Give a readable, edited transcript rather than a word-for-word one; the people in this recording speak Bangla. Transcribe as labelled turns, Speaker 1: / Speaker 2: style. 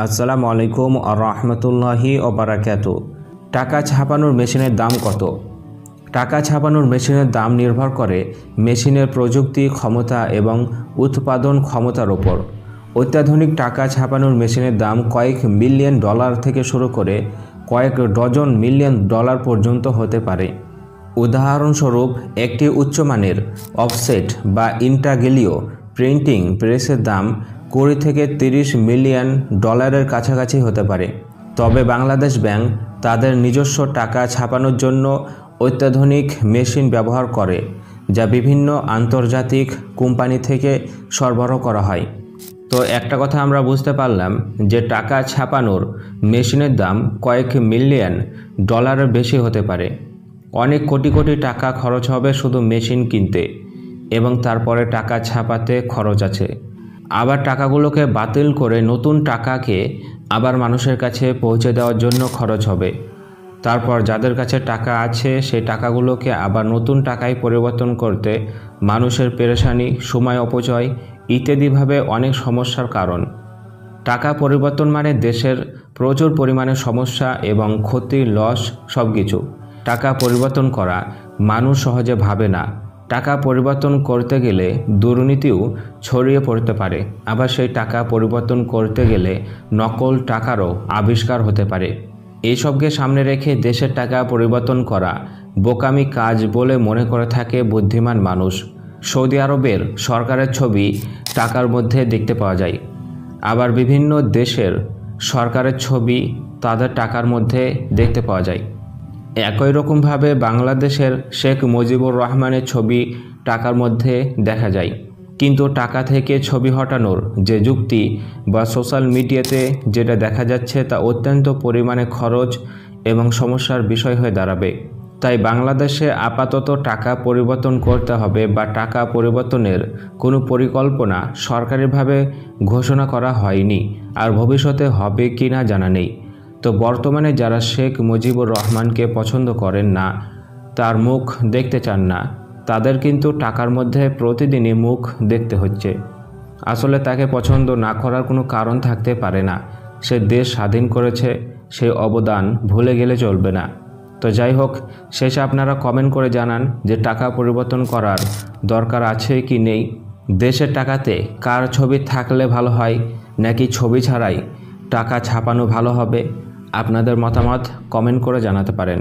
Speaker 1: আসসালামু আলাইকুম রাহমাতুল্লাহি ওয়া বারাকাতুহু। টাকা ছাপানোর মেশিনের দাম কত? টাকা ছাপানোর মেশিনের দাম নির্ভর করে মেশিনের প্রযুক্তি ক্ষমতা এবং উৎপাদন ক্ষমতার উপর। অত্যাধুনিক টাকা ছাপানোর মেশিনের দাম কয়েক মিলিয়ন ডলার থেকে শুরু করে কয়েক ডজন মিলিয়ন ডলার পর্যন্ত হতে পারে। উদাহরণস্বরূপ, একটি উচ্চমানের অফসেট বা ইন্টাগ্রেলিও প্রিন্টিং প্রেসের দাম 20 থেকে 30 মিলিয়ন ডলারের কাছাকাছি হতে পারে। তবে বাংলাদেশ ব্যাংক তাদের নিজস্ব টাকা ছাপানোর জন্য অত্যাধুনিক মেশিন ব্যবহার করে, যা বিভিন্ন আন্তর্জাতিক কোম্পানি থেকে সরবরাহ করা হয়। তো একটা কথা আমরা বুঝতে পারলাম যে টাকা ছাপানোর মেশিনের দাম কয়েক মিলিয়ন ডলারের বেশি হতে পারে। অনেক কোটি কোটি টাকা খরচ হবে শুধু মেশিন কিনতে, এবং তারপরে টাকা ছাপাতে খরচ আছে। আবার টাকাগুলোকে বাতিল করে নতুন টাকাকে আবার মানুষের কাছে পৌঁছে দেওয়ার জন্য খরচ হবে। তারপর যাদের কাছে টাকা আছে সেই টাকাগুলোকে আবার নতুন টাকায় পরিবর্তন করতে মানুষের পেরেশানি, সময় অপচয় ইত্যাদিভাবে অনেক সমস্যার কারণ। টাকা পরিবর্তন মানে দেশের প্রচুর পরিমাণে সমস্যা এবং ক্ষতি, লস সব কিছু। টাকা পরিবর্তন করা মানুষ সহজে ভাবে না। টাকা পরিবর্তন করতে গেলে দুর্নীতিও ছড়িয়ে পড়তে পারে। আবার সেই টাকা পরিবর্তন করতে গেলে নকল টাকারও আবিষ্কার হতে পারে। এইসবকে সামনে রেখে দেশের টাকা পরিবর্তন করা বোকামি কাজ বলে মনে করে থাকে বুদ্ধিমান মানুষ। সৌদি আরবের সরকারের ছবি টাকার মধ্যে দেখতে পাওয়া যায়। আবার বিভিন্ন দেশের সরকারের ছবি তাদের টাকার মধ্যে দেখতে পাওয়া যায়। একই রকমভাবে বাংলাদেশের শেখ মুজিবুর রহমানের ছবি টাকার মধ্যে দেখা যায়। কিন্তু টাকা থেকে ছবি হটানোর যে যুক্তি বা সোশ্যাল মিডিয়াতে যেটা দেখা যাচ্ছে তা অত্যন্ত পরিমাণে খরচ এবং সমস্যার বিষয় হয়ে দাঁড়াবে। তাই বাংলাদেশে আপাতত টাকা পরিবর্তন করতে হবে বা টাকা পরিবর্তনের কোনো পরিকল্পনা সরকারিভাবে ঘোষণা করা হয়নি, আর ভবিষ্যতে হবে কি না জানা নেই। তো বর্তমানে যারা শেখ মুজিবুর রহমানকে পছন্দ করেন না, তার মুখ দেখতে চান না, তাদের কিন্তু টাকার মধ্যে প্রতিদিনই মুখ দেখতে হচ্ছে। আসলে তাকে পছন্দ না করার কোনো কারণ থাকতে পারে না। সে দেশ স্বাধীন করেছে, সেই অবদান ভুলে গেলে চলবে না। তো যাই হোক, শেষে আপনারা কমেন্ট করে জানান যে টাকা পরিবর্তন করার দরকার আছে কি নেই। দেশের টাকাতে কার ছবি থাকলে ভালো হয়, নাকি ছবি ছাড়াই টাকা ছাপানো ভালো হবে? আপনাদের মতামত কমেন্ট করে জানাতে পারেন।